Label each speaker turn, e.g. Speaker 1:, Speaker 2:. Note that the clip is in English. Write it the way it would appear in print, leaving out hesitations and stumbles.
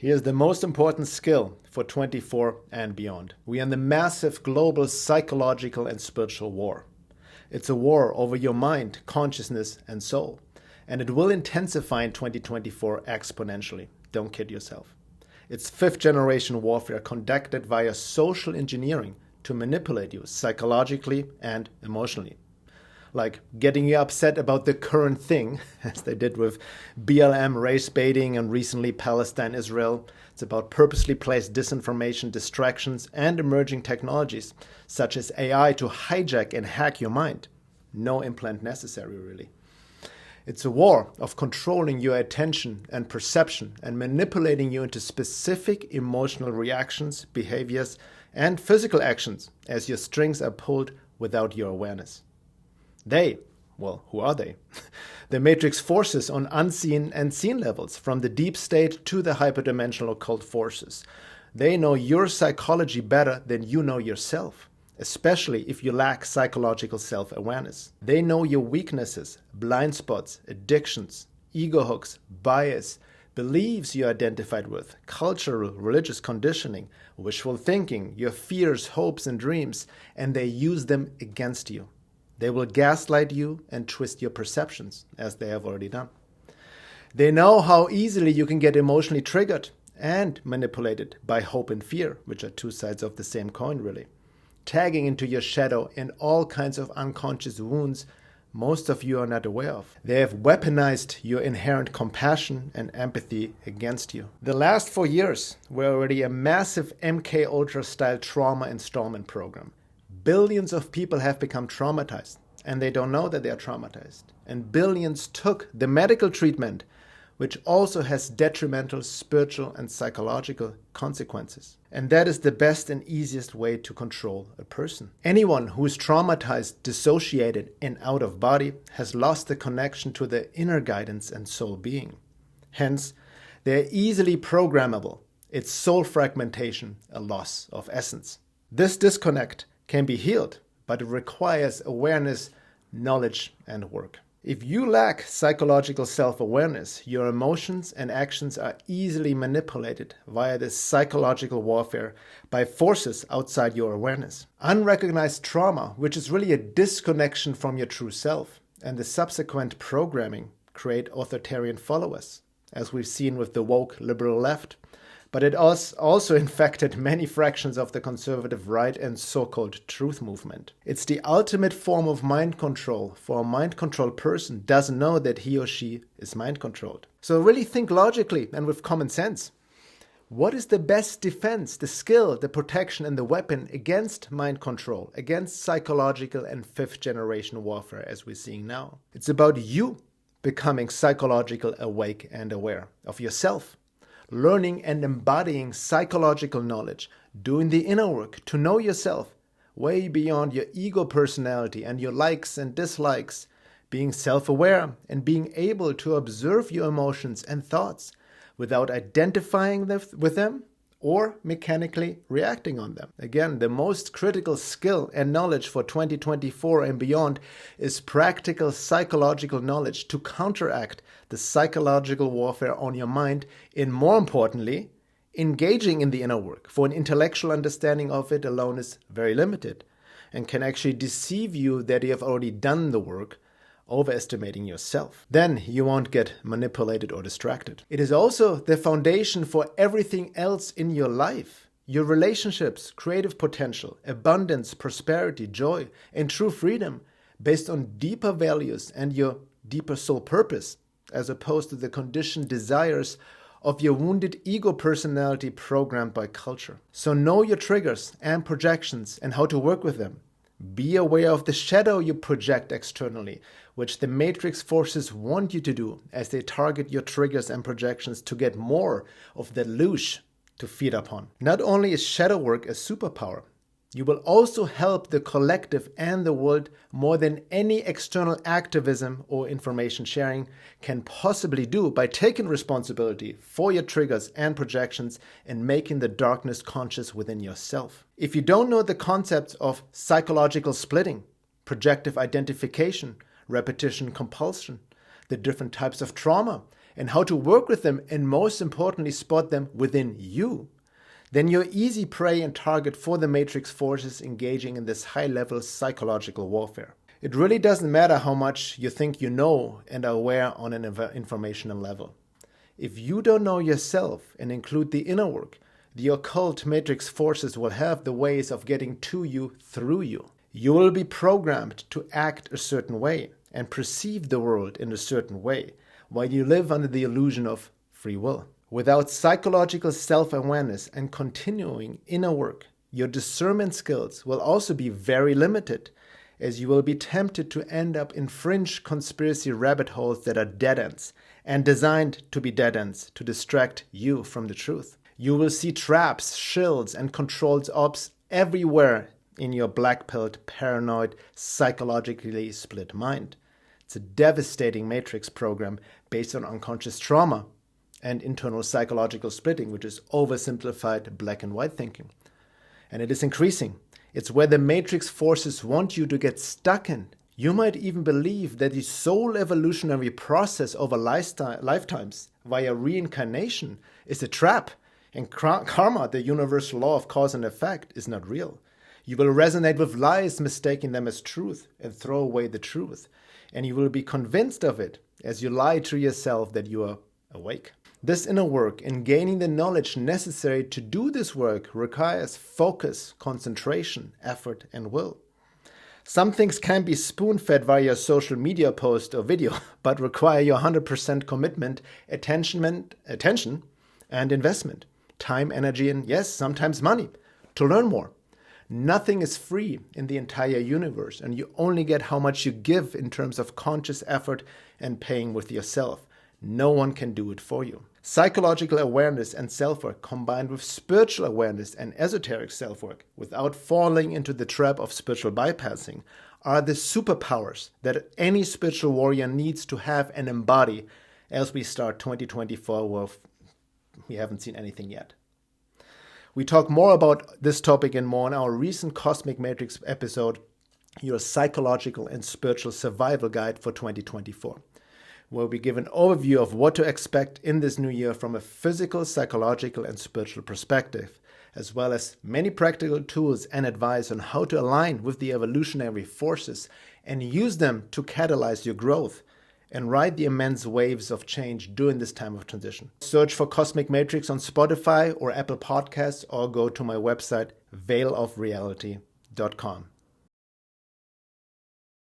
Speaker 1: Here's the most important skill for 24 and beyond. We are in the massive global psychological and spiritual war. It's a war over your mind, consciousness, and soul. And it will intensify in 2024 exponentially. Don't kid yourself. It's fifth generation warfare conducted via social engineering to manipulate you psychologically and emotionally. Like getting you upset about the current thing, as they did with BLM race baiting and recently Palestine, Israel. It's about purposely placed disinformation, distractions, and emerging technologies, such as AI, to hijack and hack your mind. No implant necessary, really. It's a war of controlling your attention and perception and manipulating you into specific emotional reactions, behaviors, and physical actions as your strings are pulled without your awareness. Who are they? The matrix forces on unseen and seen levels, from the deep state to the hyperdimensional occult forces. They know your psychology better than you know yourself, especially if you lack psychological self-awareness. They know your weaknesses, blind spots, addictions, ego hooks, bias, beliefs you identified with, cultural, religious conditioning, wishful thinking, your fears, hopes, and dreams, and they use them against you. They will gaslight you and twist your perceptions, as they have already done. They know how easily you can get emotionally triggered and manipulated by hope and fear, which are two sides of the same coin, really, tagging into your shadow in all kinds of unconscious wounds most of you are not aware of. They have weaponized your inherent compassion and empathy against you. The last 4 years were already a massive MK Ultra style trauma installment program. Billions of people have become traumatized, and they don't know that they are traumatized. And billions took the medical treatment, which also has detrimental spiritual and psychological consequences. And that is the best and easiest way to control a person. Anyone who is traumatized, dissociated, and out of body has lost the connection to their inner guidance and soul being. Hence, they are easily programmable. It's soul fragmentation, a loss of essence. This disconnect can be healed, but it requires awareness, knowledge, and work. If you lack psychological self-awareness, your emotions and actions are easily manipulated via this psychological warfare by forces outside your awareness. Unrecognized trauma, which is really a disconnection from your true self, and the subsequent programming create authoritarian followers, as we've seen with the woke liberal left. But it also infected many fractions of the conservative right and so-called truth movement. It's the ultimate form of mind control, for a mind-controlled person doesn't know that he or she is mind-controlled. So really think logically and with common sense. What is the best defense, the skill, the protection, and the weapon against mind control, against psychological and fifth-generation warfare as we're seeing now? It's about you becoming psychological awake and aware of yourself. Learning and embodying psychological knowledge, doing the inner work to know yourself way beyond your ego personality and your likes and dislikes, being self-aware and being able to observe your emotions and thoughts without identifying with them or mechanically reacting on them. Again, the most critical skill and knowledge for 2024 and beyond is practical psychological knowledge to counteract the psychological warfare on your mind, and more importantly, engaging in the inner work, for an intellectual understanding of it alone is very limited and can actually deceive you that you have already done the work, overestimating yourself. Then you won't get manipulated or distracted. It is also the foundation for everything else in your life. Your relationships, creative potential, abundance, prosperity, joy, and true freedom based on deeper values and your deeper soul purpose, as opposed to the conditioned desires of your wounded ego personality programmed by culture. So know your triggers and projections and how to work with them. Be aware of the shadow you project externally, which the matrix forces want you to do as they target your triggers and projections to get more of the loosh to feed upon. Not only is shadow work a superpower, you will also help the collective and the world more than any external activism or information sharing can possibly do by taking responsibility for your triggers and projections and making the darkness conscious within yourself. If you don't know the concepts of psychological splitting, projective identification, repetition compulsion, the different types of trauma, and how to work with them, and most importantly, spot them within you, then you're easy prey and target for the Matrix forces engaging in this high-level psychological warfare. It really doesn't matter how much you think you know and are aware on an informational level. If you don't know yourself and include the inner work, the occult Matrix forces will have the ways of getting to you through you. You will be programmed to act a certain way and perceive the world in a certain way, while you live under the illusion of free will. Without psychological self-awareness and continuing inner work, your discernment skills will also be very limited, as you will be tempted to end up in fringe conspiracy rabbit holes that are dead ends and designed to be dead ends to distract you from the truth. You will see traps, shields, and controlled ops everywhere in your black-pilled, paranoid, psychologically split mind. It's a devastating matrix program based on unconscious trauma and internal psychological splitting, which is oversimplified black and white thinking. And it is increasing. It's where the matrix forces want you to get stuck in. You might even believe that the soul evolutionary process over lifetimes via reincarnation is a trap, and karma, the universal law of cause and effect, is not real. You will resonate with lies, mistaking them as truth, and throw away the truth. And you will be convinced of it as you lie to yourself that you are awake. This inner work and gaining the knowledge necessary to do this work requires focus, concentration, effort, and will. Some things can be spoon-fed via social media post or video, but require your 100% commitment, attention, and investment. Time, energy, and yes, sometimes money to learn more. Nothing is free in the entire universe, and you only get how much you give in terms of conscious effort and paying with yourself. No one can do it for you. Psychological awareness and self-work combined with spiritual awareness and esoteric self-work without falling into the trap of spiritual bypassing are the superpowers that any spiritual warrior needs to have and embody as we start 2024 where we haven't seen anything yet. We talk more about this topic and more in our recent Cosmic Matrix episode, Your Psychological and Spiritual Survival Guide for 2024. Where we give an overview of what to expect in this new year from a physical, psychological, and spiritual perspective, as well as many practical tools and advice on how to align with the evolutionary forces and use them to catalyze your growth and ride the immense waves of change during this time of transition. Search for Cosmic Matrix on Spotify or Apple Podcasts, or go to my website, veilofreality.com.